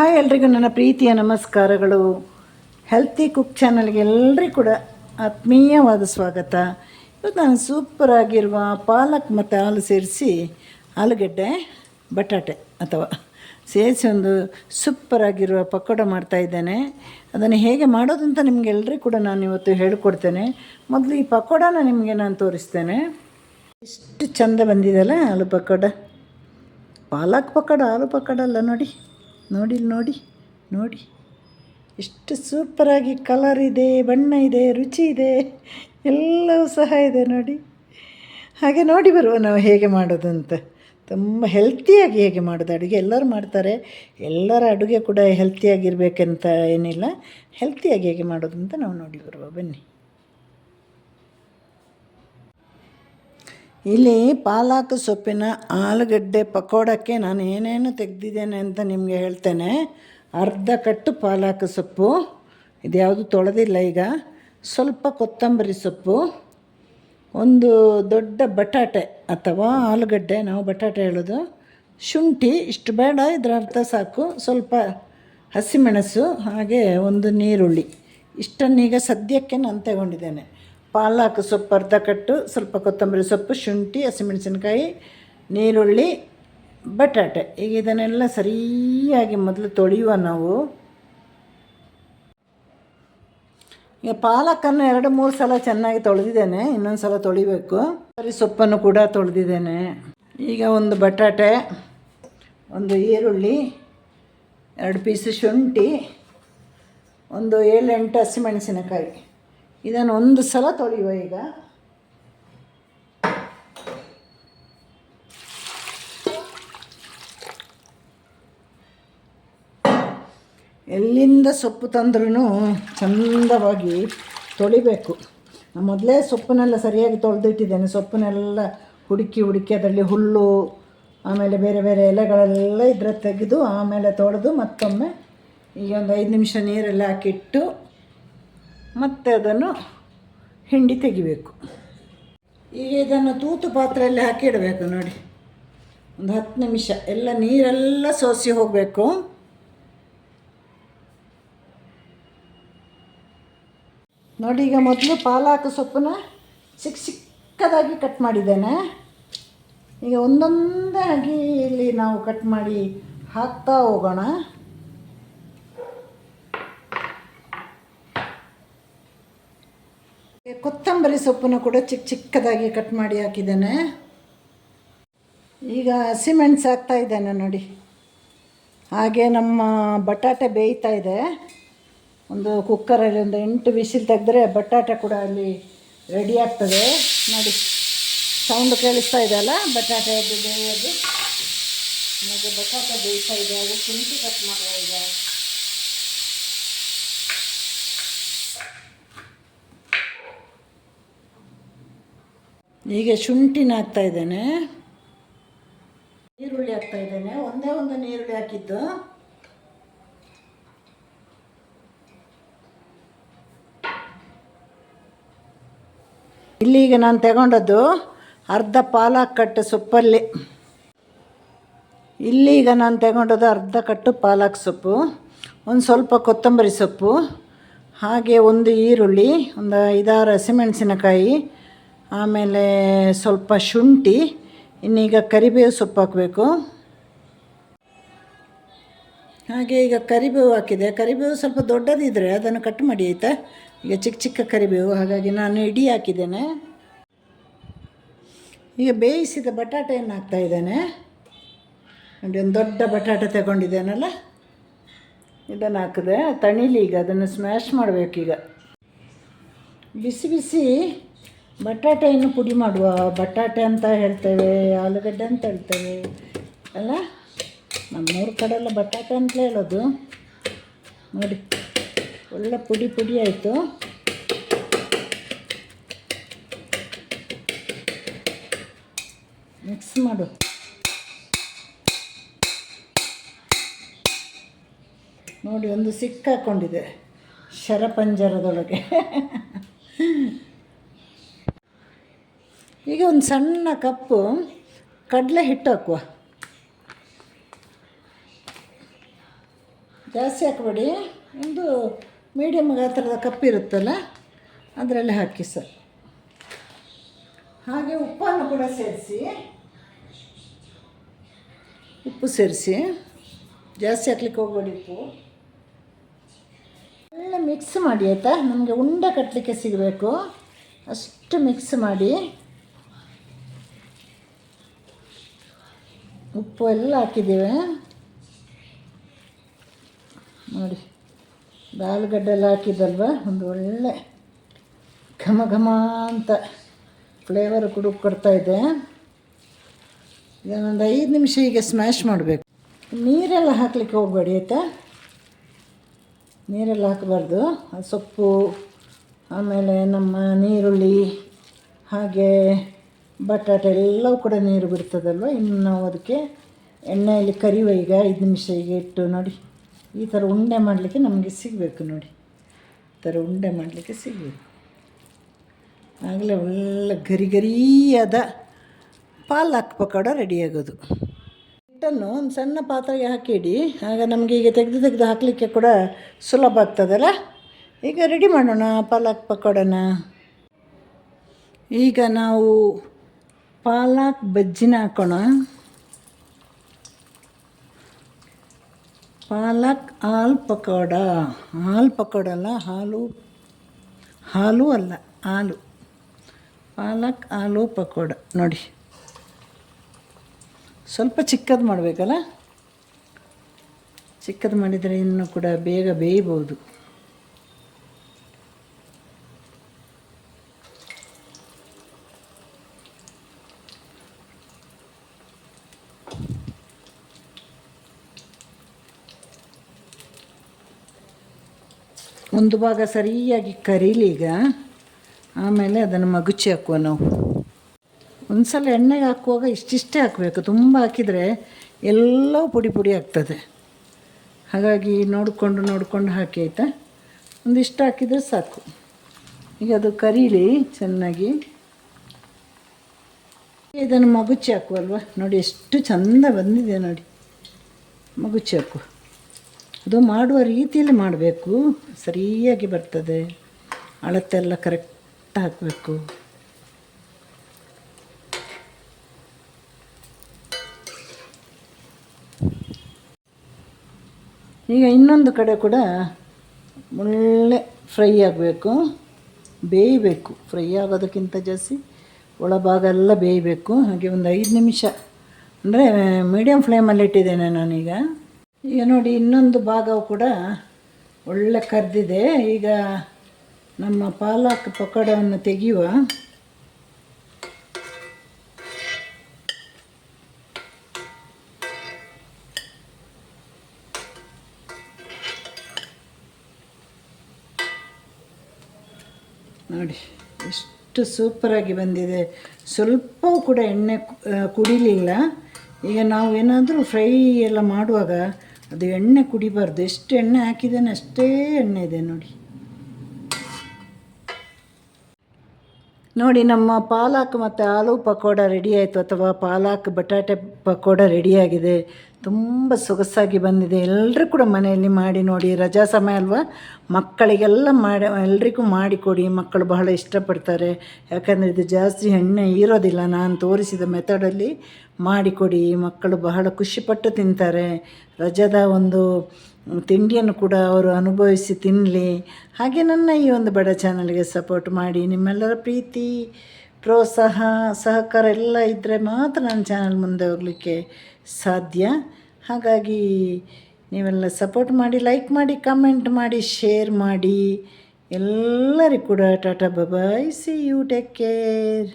Hi ಎಲ್ರಿಗೂ ನನ್ನ ಪ್ರೀತಿಯ ನಮಸ್ಕಾರಗಳು. ಹೆಲ್ತಿ ಕುಕ್ ಚಾನಲ್ಗೆ ಎಲ್ರಿಗೂ ಕೂಡ ಆತ್ಮೀಯವಾದ ಸ್ವಾಗತ. ಇವತ್ತು ನಾನು ಸೂಪರಾಗಿರುವ ಪಾಲಕ್ ಮತ್ತು ಹಾಲು ಸೇರಿಸಿ ಆಲೂಗಡ್ಡೆ ಬಟಾಟೆ ಅಥವಾ ಸೇರಿಸಿ ಒಂದು ಸೂಪರಾಗಿರುವ ಪಕೋಡ ಮಾಡ್ತಾಯಿದ್ದೇನೆ. ಅದನ್ನು ಹೇಗೆ ಮಾಡೋದು ಅಂತ ನಿಮಗೆಲ್ಲರಿಗೂ ಕೂಡ ನಾನು ಇವತ್ತು ಹೇಳಿಕೊಡ್ತೇನೆ. ಮೊದಲು ಈ ಪಕೋಡನ ನಿಮಗೆ ನಾನು ತೋರಿಸ್ತೇನೆ. ಎಷ್ಟು ಚೆಂದ ಬಂದಿದೆಯಲ್ಲ ಆಲೂ ಪಕೋಡ. ಪಾಲಕ್ ಪಕೋಡ, ಆಲೂ ಪಕೋಡ ಅಲ್ಲ. ನೋಡಿ ನೋಡಿ ನೋಡಿ ನೋಡಿ ಎಷ್ಟು ಸೂಪರಾಗಿ ಕಲರ್ ಇದೆ, ಬಣ್ಣ ಇದೆ, ರುಚಿ ಇದೆ, ಎಲ್ಲವೂ ಸಹ ಇದೆ ನೋಡಿ. ಹಾಗೆ ನೋಡಿ ಬರುವ ನಾವು ಹೇಗೆ ಮಾಡೋದು ಅಂತ. ತುಂಬ ಹೆಲ್ತಿಯಾಗಿ ಹೇಗೆ ಮಾಡೋದು ಅಡುಗೆ. ಎಲ್ಲರೂ ಮಾಡ್ತಾರೆ, ಎಲ್ಲರ ಅಡುಗೆ ಕೂಡ ಹೆಲ್ತಿಯಾಗಿರ್ಬೇಕಂತ ಏನಿಲ್ಲ. ಹೆಲ್ತಿಯಾಗಿ ಹೇಗೆ ಮಾಡೋದು ಅಂತ ನಾವು ನೋಡಿ ಬರುವ ಬನ್ನಿ. ಇಲ್ಲಿ ಪಾಲಕ್ ಸೊಪ್ಪಿನ ಆಲೂಗಡ್ಡೆ ಪಕೋಡಕ್ಕೆ ನಾನು ಏನೇನು ತೆಗೆದಿದ್ದೇನೆ ಅಂತ ನಿಮಗೆ ಹೇಳ್ತೇನೆ. ಅರ್ಧ ಕಟ್ಟು ಪಾಲಕ್ ಸೊಪ್ಪು, ಇದು ಯಾವುದು ತೊಳೆದಿಲ್ಲ ಈಗ. ಸ್ವಲ್ಪ ಕೊತ್ತಂಬರಿ ಸೊಪ್ಪು, ಒಂದು ದೊಡ್ಡ ಬಟಾಟೆ ಅಥವಾ ಆಲೂಗಡ್ಡೆ, ನಾವು ಬಟಾಟೆ ಹೇಳೋದು. ಶುಂಠಿ, ಇಷ್ಟು ಬೇಡ, ಇದರ ಅರ್ಥ ಸಾಕು. ಸ್ವಲ್ಪ ಹಸಿಮೆಣಸು, ಹಾಗೆ ಒಂದು ನೀರುಳ್ಳಿ. ಇಷ್ಟನ್ನೀಗ ಸದ್ಯಕ್ಕೆ ನಾನು ತಗೊಂಡಿದ್ದೇನೆ. ಪಾಲಕ್ ಸೊಪ್ಪು ಅರ್ಧ ಕಟ್ಟು, ಸ್ವಲ್ಪ ಕೊತ್ತಂಬರಿ ಸೊಪ್ಪು, ಶುಂಠಿ, ಹಸಿಮೆಣಸಿನ್ಕಾಯಿ, ನೀರುಳ್ಳಿ, ಬಟಾಟೆ. ಈಗ ಇದನ್ನೆಲ್ಲ ಸರಿಯಾಗಿ ಮೊದಲು ತೊಳೆಯುವ ನಾವು. ಈಗ ಪಾಲಕನ್ನು 2-3 ಸಲ ಚೆನ್ನಾಗಿ ತೊಳೆದಿದ್ದೇನೆ, ಇನ್ನೊಂದು ಸಲ ತೊಳಿಬೇಕು. ಸೊಪ್ಪನ್ನು ಕೂಡ ತೊಳೆದಿದ್ದೇನೆ. ಈಗ ಒಂದು ಬಟಾಟೆ, ಒಂದು ಈರುಳ್ಳಿ, 2 ಪೀಸು ಶುಂಠಿ, ಒಂದು 7-8 ಹಸಿಮೆಣಸಿನಕಾಯಿ. ಇದನ್ನು ಒಂದು ಸಲ ತೊಳೆಯುವ. ಈಗ ಎಲ್ಲಿಂದ ಸೊಪ್ಪು ತಂದ್ರೂ ಚಂದವಾಗಿ ತೊಳಿಬೇಕು. ನಾನು ಮೊದಲೇ ಸೊಪ್ಪನ್ನೆಲ್ಲ ಸರಿಯಾಗಿ ತೊಳೆದಿಟ್ಟಿದ್ದೇನೆ. ಸೊಪ್ಪನ್ನೆಲ್ಲ ಹುಡುಕಿ ಅದರಲ್ಲಿ ಹುಲ್ಲು, ಆಮೇಲೆ ಬೇರೆ ಬೇರೆ ಎಲೆಗಳೆಲ್ಲ ಇದ್ರೆ ತೆಗೆದು ಆಮೇಲೆ ತೊಳೆದು ಮತ್ತೊಮ್ಮೆ ಈಗ ಒಂದು 5 ನಿಮಿಷ ನೀರೆಲ್ಲ ಹಾಕಿಟ್ಟು ಮತ್ತೆ ಅದನ್ನು ಹಿಂಡಿ ತೆಗಿಬೇಕು. ಈಗ ಇದನ್ನು ತೂತು ಪಾತ್ರೆಯಲ್ಲಿ ಹಾಕಿಡಬೇಕು ನೋಡಿ. ಒಂದು 10 ನಿಮಿಷ ಎಲ್ಲ ನೀರೆಲ್ಲ ಸೋಸಿ ಹೋಗಬೇಕು. ನೋಡಿ, ಈಗ ಮೊದಲು ಪಾಲಕ್ ಸೊಪ್ಪನ್ನ ಚಿಕ್ಕದಾಗಿ ಕಟ್ ಮಾಡಿದ್ದೇನೆ. ಈಗ ಒಂದೊಂದಾಗಿ ಇಲ್ಲಿ ನಾವು ಕಟ್ ಮಾಡಿ ಹಾಕ್ತಾ ಹೋಗೋಣ. ಕೊತ್ತಂಬರಿ ಸೊಪ್ಪನ್ನು ಕೂಡ ಚಿಕ್ಕದಾಗಿ ಕಟ್ ಮಾಡಿ ಹಾಕಿದ್ದೇನೆ. ಈಗ ಹಸಿಮೆಣಸು ಹಾಕ್ತಾ ಇದ್ದೇನೆ ನೋಡಿ. ಹಾಗೆ ನಮ್ಮ ಬಟಾಟೆ ಬೇಯ್ತಾ ಇದೆ. ಒಂದು ಕುಕ್ಕರಲ್ಲಿ ಒಂದು 8 ವಿಸಿಲ್ ತೆಗೆದ್ರೆ ಬಟಾಟೆ ಕೂಡ ಅಲ್ಲಿ ರೆಡಿ ಆಗ್ತದೆ ನೋಡಿ. ಸೌಂಡ್ ಕೇಳಿಸ್ತಾ ಇದೆ ಅಲ್ಲ, ಬಟಾಟೆ ಬೇಯೋದು. ಹಾಗೆ ಬಟಾಟೆ ಬೇಯ್ತಾ ಇದೆ. ಅದು ಶುಂಠಿ ಕಟ್ ಮಾಡುವ. ಈಗ ಶುಂಠಿನ ಹಾಕ್ತಾ ಇದ್ದೇನೆ, ಈರುಳ್ಳಿ ಹಾಕ್ತಾ ಇದ್ದೇನೆ. ಒಂದೇ ಒಂದು ನೀರುಳ್ಳಿ ಹಾಕಿದ್ದು. ಇಲ್ಲಿ ಈಗ ನಾನು ತಗೊಂಡದ್ದು ಅರ್ಧ ಪಾಲಕ್ ಕಟ್ಟು ಸೊಪ್ಪಲ್ಲಿ. ಇಲ್ಲೀಗ ನಾನು ತಗೊಂಡದ್ದು ಅರ್ಧ ಕಟ್ಟು ಪಾಲಕ್ ಸೊಪ್ಪು, ಒಂದು ಸ್ವಲ್ಪ ಕೊತ್ತಂಬರಿ ಸೊಪ್ಪು, ಹಾಗೆ ಒಂದು ಈರುಳ್ಳಿ, ಒಂದು 5-6 ಹಸಿಮೆಣಸಿನಕಾಯಿ, ಆಮೇಲೆ ಸ್ವಲ್ಪ ಶುಂಠಿ. ಇನ್ನೀಗ ಕರಿಬೇವು ಸೊಪ್ಪು ಹಾಕಬೇಕು. ಹಾಗೆ ಈಗ ಕರಿಬೇವು ಹಾಕಿದೆ. ಕರಿಬೇವು ಸ್ವಲ್ಪ ದೊಡ್ಡದಿದ್ದರೆ ಅದನ್ನು ಕಟ್ ಮಾಡಿ ಆಯಿತಾ. ಈಗ ಚಿಕ್ಕ ಕರಿಬೇವು, ಹಾಗಾಗಿ ನಾನು ಇಡೀ ಹಾಕಿದ್ದೇನೆ. ಈಗ ಬೇಯಿಸಿದ ಬಟಾಟೆಯನ್ನು ಹಾಕ್ತಾಯಿದ್ದೇನೆ ನೋಡಿ. ಒಂದು ದೊಡ್ಡ ಬಟಾಟೆ ತಗೊಂಡಿದ್ದೇನಲ್ಲ, ಇದನ್ನು ಹಾಕಿದೆ. ತಣಿಲಿ, ಈಗ ಅದನ್ನು ಸ್ಮ್ಯಾಶ್ ಮಾಡಬೇಕೀಗ. ಬಿಸಿ ಬಿಸಿ ಬಟಾಟೆಯನ್ನು ಪುಡಿ ಮಾಡುವ. ಬಟಾಟೆ ಅಂತ ಹೇಳ್ತೇವೆ, ಆಲೂಗಡ್ಡೆ ಅಂತ ಹೇಳ್ತೇವೆ ಅಲ್ಲ. ನಮ್ಮೂರ ಕಡೆ ಎಲ್ಲ ಬಟಾಟೆ ಅಂತ ಹೇಳೋದು ನೋಡಿ. ಒಳ್ಳೆ ಪುಡಿ ಆಯಿತು. ಮಿಕ್ಸ್ ಮಾಡು. ನೋಡಿ, ಒಂದು ಸಿಕ್ಕಾಕೊಂಡಿದೆ ಶರಪಂಜರದೊಳಗೆ. ಈಗ ಒಂದು ಸಣ್ಣ ಕಪ್ಪು ಕಡಲೆ ಹಿಟ್ಟು ಹಾಕುವ. ಜಾಸ್ತಿ ಹಾಕಬೇಡಿ. ಒಂದು ಮೀಡಿಯಮ್ ಗಾತ್ರದ ಕಪ್ ಇರುತ್ತಲ್ಲ ಅದರಲ್ಲಿ ಹಾಕಿ ಸರ್. ಹಾಗೆ ಉಪ್ಪನ್ನು ಕೂಡ ಸೇರಿಸಿ, ಉಪ್ಪು ಸೇರಿಸಿ, ಜಾಸ್ತಿ ಹಾಕ್ಲಿಕ್ಕೆ ಹೋಗಬೇಡಿ ಉಪ್ಪು. ಎಲ್ಲ ಮಿಕ್ಸ್ ಮಾಡಿ ಆಯಿತಾ. ನಮಗೆ ಉಂಡೆ ಕಟ್ಟಲಿಕ್ಕೆ ಸಿಗಬೇಕು ಅಷ್ಟು ಮಿಕ್ಸ್ ಮಾಡಿ. ಉಪ್ಪು ಎಲ್ಲ ಹಾಕಿದ್ದೇವೆ ನೋಡಿ. ಆಲೂಗಡ್ಡೆ ಎಲ್ಲ ಹಾಕಿದ್ದಲ್ವ, ಒಂದು ಒಳ್ಳೆ ಘಮ ಘಮ ಅಂತ ಫ್ಲೇವರ್ ಕೂಡ ಕೊಡ್ತಾಯಿದೆ. ಇದನ್ನೊಂದು 5 ನಿಮಿಷ ಈಗ ಸ್ಮ್ಯಾಶ್ ಮಾಡಬೇಕು. ನೀರೆಲ್ಲ ಹಾಕಲಿಕ್ಕೆ ಹೋಗಬೇಡಿ ಆಯಿತಾ. ನೀರೆಲ್ಲ ಹಾಕಬಾರ್ದು. ಸೊಪ್ಪು, ಆಮೇಲೆ ನಮ್ಮ ನೀರುಳ್ಳಿ, ಹಾಗೆ ಬಟಾಟೆ ಎಲ್ಲವೂ ಕೂಡ ನೀರು ಬಿಡ್ತದಲ್ವ. ಇನ್ನು ನಾವು ಅದಕ್ಕೆ ಎಣ್ಣೆಯಲ್ಲಿ ಕರಿಯುವ ಈಗ 5 ನಿಮಿಷ ಈಗ ಇಟ್ಟು ನೋಡಿ. ಈ ಥರ ಉಂಡೆ ಮಾಡಲಿಕ್ಕೆ ನಮಗೆ ಸಿಗಬೇಕು ನೋಡಿ. ಈ ಥರ ಉಂಡೆ ಮಾಡಲಿಕ್ಕೆ ಸಿಗಬೇಕು. ಆಗಲೇ ಒಳ್ಳೆ ಗರಿ ಗರಿಯಾದ ಪಾಲಕ್ ಪಕೋಡ ರೆಡಿಯಾಗೋದು. ಹಿಟ್ಟನ್ನು ಒಂದು ಸಣ್ಣ ಪಾತ್ರೆಗೆ ಹಾಕಿಡಿ. ಆಗ ನಮಗೆ ಈಗ ತೆಗೆದು ಹಾಕಲಿಕ್ಕೆ ಕೂಡ ಸುಲಭ ಆಗ್ತದಲ್ಲ. ಈಗ ರೆಡಿ ಮಾಡೋಣ ಪಾಲಕ್ ಪಕೋಡನ. ಈಗ ನಾವು ಪಾಲಕ್ ಬಜ್ಜಿನ ಹಾಕೋಣ. ಪಾಲಕ್ ಹಾಲು ಪಕೋಡ. ಹಾಲು ಪಕೋಡ ಅಲ್ಲ, ಹಾಲು ಅಲ್ಲ, ಹಾಲು. ಪಾಲಕ್ ಆಲೂ ಪಕೋಡ ನೋಡಿ. ಸ್ವಲ್ಪ ಚಿಕ್ಕದು ಮಾಡಬೇಕಲ್ಲ. ಚಿಕ್ಕದು ಮಾಡಿದರೆ ಇನ್ನೂ ಕೂಡ ಬೇಗ ಬೇಯ್ಬೋದು. ಒಂದು ಭಾಗ ಸರಿಯಾಗಿ ಕರೀಲಿ ಈಗ. ಆಮೇಲೆ ಅದನ್ನು ಮಗುಚಿ ಹಾಕುವ ನಾವು. ಒಂದು ಸಲ ಎಣ್ಣೆಗೆ ಹಾಕುವಾಗ ಇಷ್ಟಿಷ್ಟೇ ಹಾಕಬೇಕು. ತುಂಬ ಹಾಕಿದರೆ ಎಲ್ಲವೂ ಪುಡಿ ಪುಡಿ ಆಗ್ತದೆ. ಹಾಗಾಗಿ ನೋಡಿಕೊಂಡು ಹಾಕಿ ಆಯಿತಾ. ಒಂದಿಷ್ಟು ಹಾಕಿದರೆ ಸಾಕು. ಈಗ ಅದು ಕರೀಲಿ ಚೆನ್ನಾಗಿ. ಇದನ್ನು ಮಗುಚಿ ಹಾಕುವಲ್ವ ನೋಡಿ. ಎಷ್ಟು ಚೆಂದ ಬಂದಿದೆ ನೋಡಿ. ಮಗುಚಿ ಹಾಕು. ಅದು ಮಾಡುವ ರೀತಿಯಲ್ಲಿ ಮಾಡಬೇಕು, ಸರಿಯಾಗಿ ಬರ್ತದೆ. ಅಳತೆಲ್ಲ ಕರೆಕ್ಟ್ ಹಾಕಬೇಕು. ಈಗ ಇನ್ನೊಂದು ಕಡೆ ಕೂಡ ಒಳ್ಳೆ ಫ್ರೈ ಆಗಬೇಕು, ಬೇಯಬೇಕು. ಫ್ರೈ ಆಗೋದಕ್ಕಿಂತ ಜಾಸ್ತಿ ಒಳಭಾಗ ಎಲ್ಲ ಬೇಯಬೇಕು. ಹಾಗೆ ಒಂದು 5 ನಿಮಿಷ ಅಂದರೆ ಮೀಡಿಯಮ್ ಫ್ಲೇಮಲ್ಲಿ ಇಟ್ಟಿದ್ದೇನೆ ನಾನೀಗ. ಈಗ ನೋಡಿ ಇನ್ನೊಂದು ಭಾಗವು ಕೂಡ ಒಳ್ಳೆ ಕರೆದಿದೆ. ಈಗ ನಮ್ಮ ಪಾಲಕ್ ಪಕೋಡವನ್ನು ತೆಗೆಯುವ. ನೋಡಿ ಎಷ್ಟು ಸೂಪರಾಗಿ ಬಂದಿದೆ. ಸ್ವಲ್ಪವೂ ಕೂಡ ಎಣ್ಣೆ ಕುಡಿಲಿಲ್ಲ. ಈಗ ನಾವು ಏನಾದರೂ ಫ್ರೈ ಎಲ್ಲ ಮಾಡುವಾಗ ಅದು ಎಣ್ಣೆ ಕುಡಿಬಾರ್ದು. ಎಷ್ಟು ಎಣ್ಣೆ ಹಾಕಿದ್ದೇನೆ ಅಷ್ಟೇ ಎಣ್ಣೆ ಇದೆ ನೋಡಿ. ನೋಡಿ ನಮ್ಮ ಪಾಲಕ್ ಮತ್ತು ಆಲೂ ಪಕೋಡ ರೆಡಿ ಆಯಿತು, ಅಥವಾ ಪಾಲಕ್ ಬಟಾಟೆ ಪಕೋಡ ರೆಡಿಯಾಗಿದೆ. ತುಂಬ ಸೊಗಸಾಗಿ ಬಂದಿದೆ. ಎಲ್ಲರೂ ಕೂಡ ಮನೆಯಲ್ಲಿ ಮಾಡಿ ನೋಡಿ. ರಜಾ ಸಮಯ ಅಲ್ವಾ, ಮಕ್ಕಳಿಗೆಲ್ಲ ಎಲ್ರಿಗೂ ಮಾಡಿಕೊಡಿ. ಮಕ್ಕಳು ಬಹಳ ಇಷ್ಟಪಡ್ತಾರೆ. ಯಾಕಂದರೆ ಇದು ಜಾಸ್ತಿ ಎಣ್ಣೆ ಇರೋದಿಲ್ಲ. ನಾನು ತೋರಿಸಿದ ಮೆಥಡಲ್ಲಿ ಮಾಡಿಕೊಡಿ. ಮಕ್ಕಳು ಬಹಳ ಖುಷಿಪಟ್ಟು ತಿಂತಾರೆ. ರಜಾದ ಒಂದು ತಿಂಡಿಯನ್ನು ಕೂಡ ಅವರು ಅನುಭವಿಸಿ ತಿನ್ನಲಿ. ಹಾಗೆ ನನ್ನ ಈ ಒಂದು ಬಡ ಚಾನಲ್ಗೆ ಸಪೋರ್ಟ್ ಮಾಡಿ. ನಿಮ್ಮೆಲ್ಲರ ಪ್ರೀತಿ, ಪ್ರೋತ್ಸಾಹ, ಸಹಕಾರ ಎಲ್ಲ ಇದ್ದರೆ ಮಾತ್ರ ನನ್ನ ಚಾನಲ್ ಮುಂದೆ ಹೋಗಲಿಕ್ಕೆ ಸಾಧ್ಯ. ಹಾಗಾಗಿ ನೀವೆಲ್ಲ ಸಪೋರ್ಟ್ ಮಾಡಿ, ಲೈಕ್ ಮಾಡಿ, ಕಮೆಂಟ್ ಮಾಡಿ, ಶೇರ್ ಮಾಡಿ. ಎಲ್ಲರಿಗೂ ಕೂಡ ಟಾಟಾ ಬಾಯ್, ಸಿ ಯು, ಟೇಕ್ ಕೇರ್.